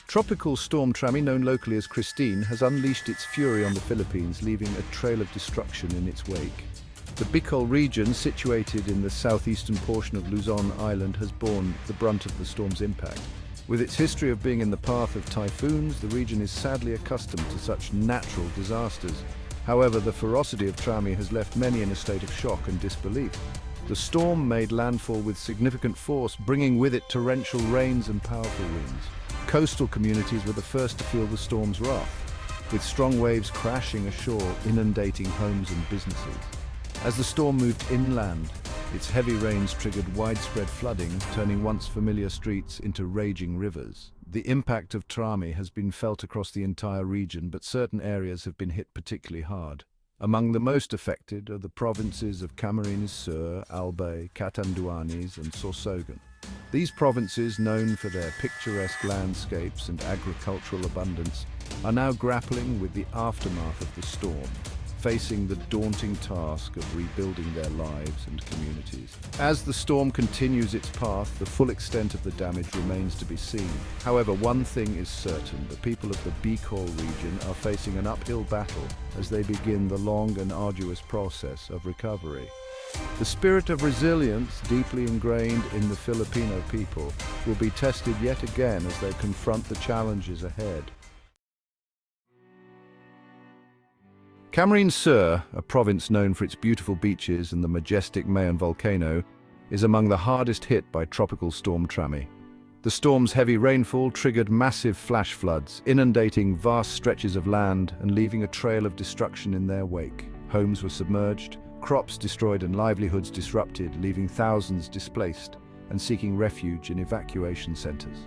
Tropical storm Trami, known locally as Kristine, has unleashed its fury on the Philippines, leaving a trail of destruction in its wake. The Bicol region, situated in the southeastern portion of Luzon Island, has borne the brunt of the storm's impact. With its history of being in the path of typhoons, the region is sadly accustomed to such natural disasters. However, the ferocity of Trami has left many in a state of shock and disbelief. The storm made landfall with significant force, bringing with it torrential rains and powerful winds. Coastal communities were the first to feel the storm's wrath, with strong waves crashing ashore, inundating homes and businesses. As the storm moved inland, its heavy rains triggered widespread flooding, turning once familiar streets into raging rivers. The impact of Trami has been felt across the entire region, but certain areas have been hit particularly hard. Among the most affected are the provinces of Camarines Sur, Albay, Catanduanes and Sorsogon. These provinces, known for their picturesque landscapes and agricultural abundance, are now grappling with the aftermath of the storm, facing the daunting task of rebuilding their lives and communities. As the storm continues its path, the full extent of the damage remains to be seen. However, one thing is certain: the people of the Bicol region are facing an uphill battle as they begin the long and arduous process of recovery. The spirit of resilience, deeply ingrained in the Filipino people, will be tested yet again as they confront the challenges ahead. Camarines Sur, a province known for its beautiful beaches and the majestic Mayon volcano, is among the hardest hit by Tropical Storm Trami. The storm's heavy rainfall triggered massive flash floods, inundating vast stretches of land and leaving a trail of destruction in their wake. Homes were submerged, crops destroyed and livelihoods disrupted, leaving thousands displaced and seeking refuge in evacuation centers.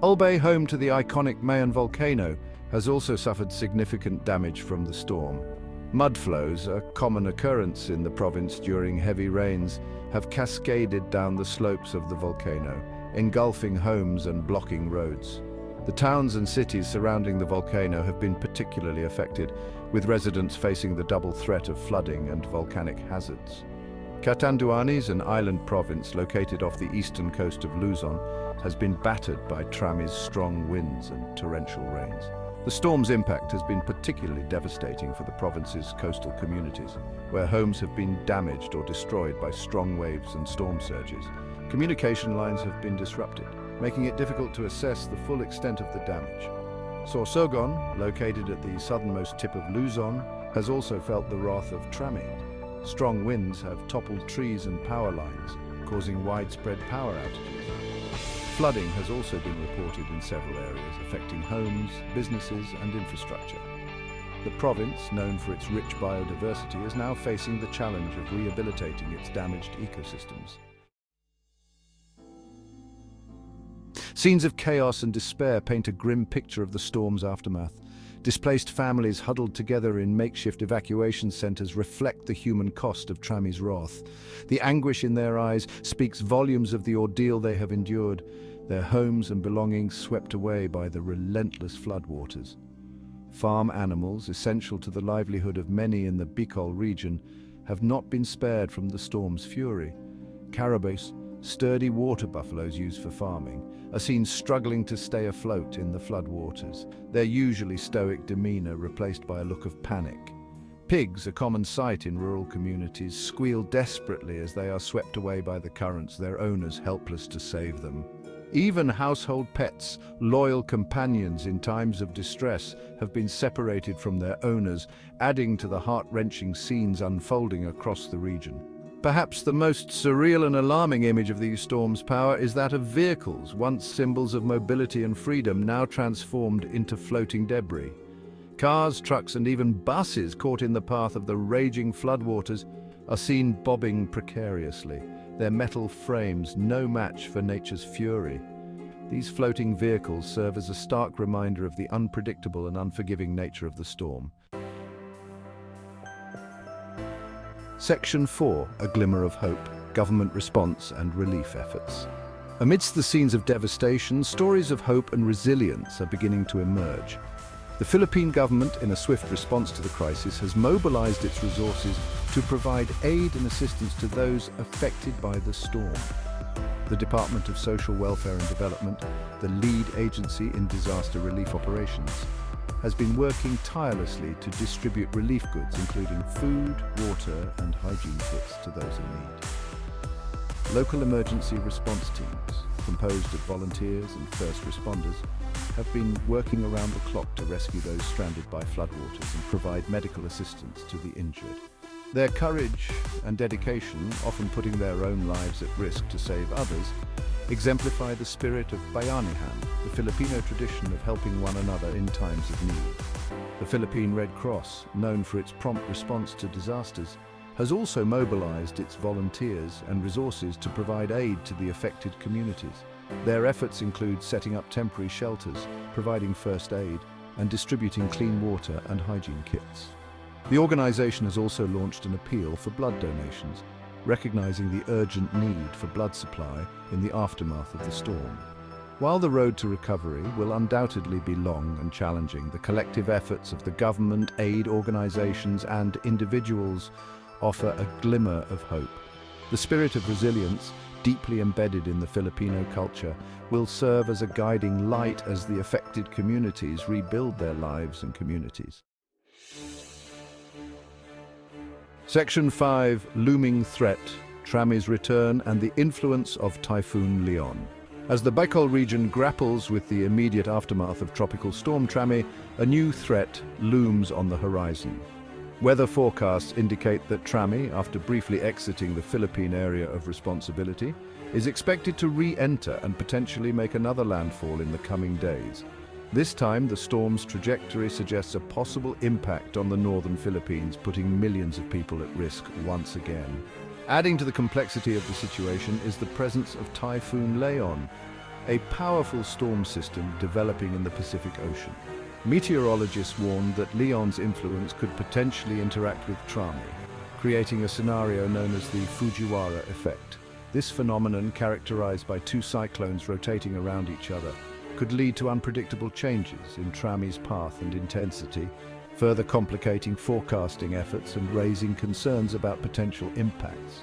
Albay, home to the iconic Mayon volcano, has also suffered significant damage from the storm. Mud flows, a common occurrence in the province during heavy rains, have cascaded down the slopes of the volcano, engulfing homes and blocking roads. The towns and cities surrounding the volcano have been particularly affected, with residents facing the double threat of flooding and volcanic hazards. Catanduanes, an island province located off the eastern coast of Luzon, has been battered by Trami's strong winds and torrential rains. The storm's impact has been particularly devastating for the province's coastal communities, where homes have been damaged or destroyed by strong waves and storm surges. Communication lines have been disrupted, making it difficult to assess the full extent of the damage. Sorsogon, located at the southernmost tip of Luzon, has also felt the wrath of Trami. Strong winds have toppled trees and power lines, causing widespread power outages. Flooding has also been reported in several areas, affecting homes, businesses and infrastructure. The province, known for its rich biodiversity, is now facing the challenge of rehabilitating its damaged ecosystems. Scenes of chaos and despair paint a grim picture of the storm's aftermath. Displaced families huddled together in makeshift evacuation centers reflect the human cost of Trami's wrath. The anguish in their eyes speaks volumes of the ordeal they have endured, their homes and belongings swept away by the relentless floodwaters. Farm animals, essential to the livelihood of many in the Bicol region, have not been spared from the storm's fury. Caribous, sturdy water buffaloes used for farming, are seen struggling to stay afloat in the floodwaters, their usually stoic demeanor replaced by a look of panic. Pigs, a common sight in rural communities, squeal desperately as they are swept away by the currents, their owners helpless to save them. Even household pets, loyal companions in times of distress, have been separated from their owners, adding to the heart-wrenching scenes unfolding across the region. Perhaps the most surreal and alarming image of these storms' power is that of vehicles, once symbols of mobility and freedom, now transformed into floating debris. Cars, trucks and even buses caught in the path of the raging floodwaters are seen bobbing precariously, their metal frames no match for nature's fury. These floating vehicles serve as a stark reminder of the unpredictable and unforgiving nature of the storm. Section 4, A Glimmer of Hope, Government Response and Relief Efforts. Amidst the scenes of devastation, stories of hope and resilience are beginning to emerge. The Philippine government, in a swift response to the crisis, has mobilized its resources to provide aid and assistance to those affected by the storm. the Department of Social Welfare and Development, the lead agency in disaster relief operations, has been working tirelessly to distribute relief goods including food, water and hygiene kits to those in need. Local emergency response teams, composed of volunteers and first responders, have been working around the clock to rescue those stranded by floodwaters and provide medical assistance to the injured. Their courage and dedication, often putting their own lives at risk to save others, exemplify the spirit of Bayanihan, the Filipino tradition of helping one another in times of need. The Philippine Red Cross, known for its prompt response to disasters, has also mobilized its volunteers and resources to provide aid to the affected communities. Their efforts include setting up temporary shelters, providing first aid, and distributing clean water and hygiene kits. The organization has also launched an appeal for blood donations, recognizing the urgent need for blood supply in the aftermath of the storm. While the road to recovery will undoubtedly be long and challenging, the collective efforts of the government, aid organizations, and individuals offer a glimmer of hope. The spirit of resilience, deeply embedded in the Filipino culture, will serve as a guiding light as the affected communities rebuild their lives and communities. Section 5. Looming Threat, Trami's Return and the Influence of Typhoon Leon. As the Bicol region grapples with the immediate aftermath of Tropical Storm Trami, a new threat looms on the horizon. Weather forecasts indicate that Trami, after briefly exiting the Philippine area of responsibility, is expected to re-enter and potentially make another landfall in the coming days. This time, the storm's trajectory suggests a possible impact on the northern Philippines, putting millions of people at risk once again. Adding to the complexity of the situation is the presence of Typhoon Leon, a powerful storm system developing in the Pacific Ocean. Meteorologists warned that Leon's influence could potentially interact with Trami, creating a scenario known as the Fujiwara effect. This phenomenon, characterized by two cyclones rotating around each other, could lead to unpredictable changes in Trami's path and intensity, further complicating forecasting efforts and raising concerns about potential impacts.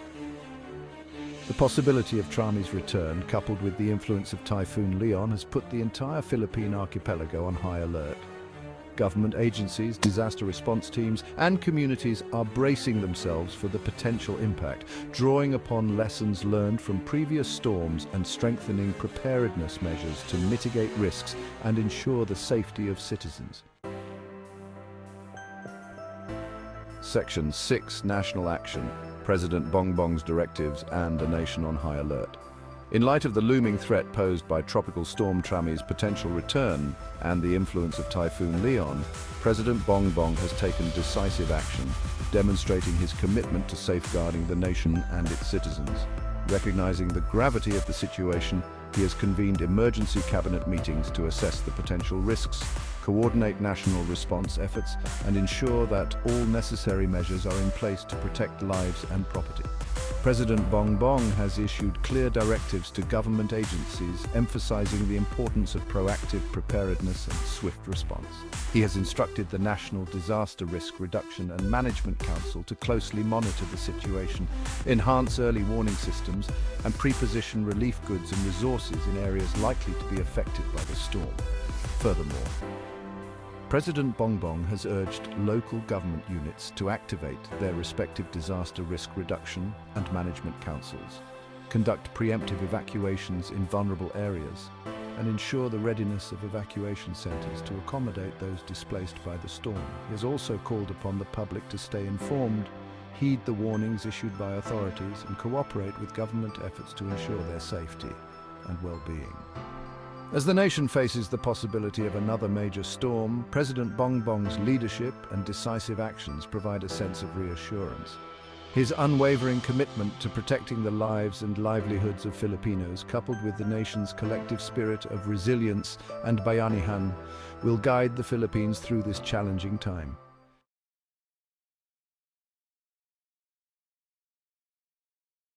The possibility of Trami's return, coupled with the influence of Typhoon Leon, has put the entire Philippine archipelago on high alert. Government agencies, disaster response teams, and communities are bracing themselves for the potential impact, drawing upon lessons learned from previous storms and strengthening preparedness measures to mitigate risks and ensure the safety of citizens. Section 6. National Action, President Bongbong's Directives and a Nation on High Alert. In light of the looming threat posed by Tropical Storm Trami's potential return and the influence of Typhoon Leon, President Bongbong has taken decisive action, demonstrating his commitment to safeguarding the nation and its citizens. Recognizing the gravity of the situation, he has convened emergency cabinet meetings to assess the potential risks, coordinate national response efforts, and ensure that all necessary measures are in place to protect lives and property. President Bongbong has issued clear directives to government agencies, emphasizing the importance of proactive preparedness and swift response. He has instructed the National Disaster Risk Reduction and Management Council to closely monitor the situation, enhance early warning systems, and pre-position relief goods and resources in areas likely to be affected by the storm. Furthermore, President Bongbong has urged local government units to activate their respective disaster risk reduction and management councils, conduct preemptive evacuations in vulnerable areas, and ensure the readiness of evacuation centers to accommodate those displaced by the storm. He has also called upon the public to stay informed, heed the warnings issued by authorities, and cooperate with government efforts to ensure their safety and well-being. As the nation faces the possibility of another major storm, President Bongbong's leadership and decisive actions provide a sense of reassurance. His unwavering commitment to protecting the lives and livelihoods of Filipinos, coupled with the nation's collective spirit of resilience and bayanihan, will guide the Philippines through this challenging time.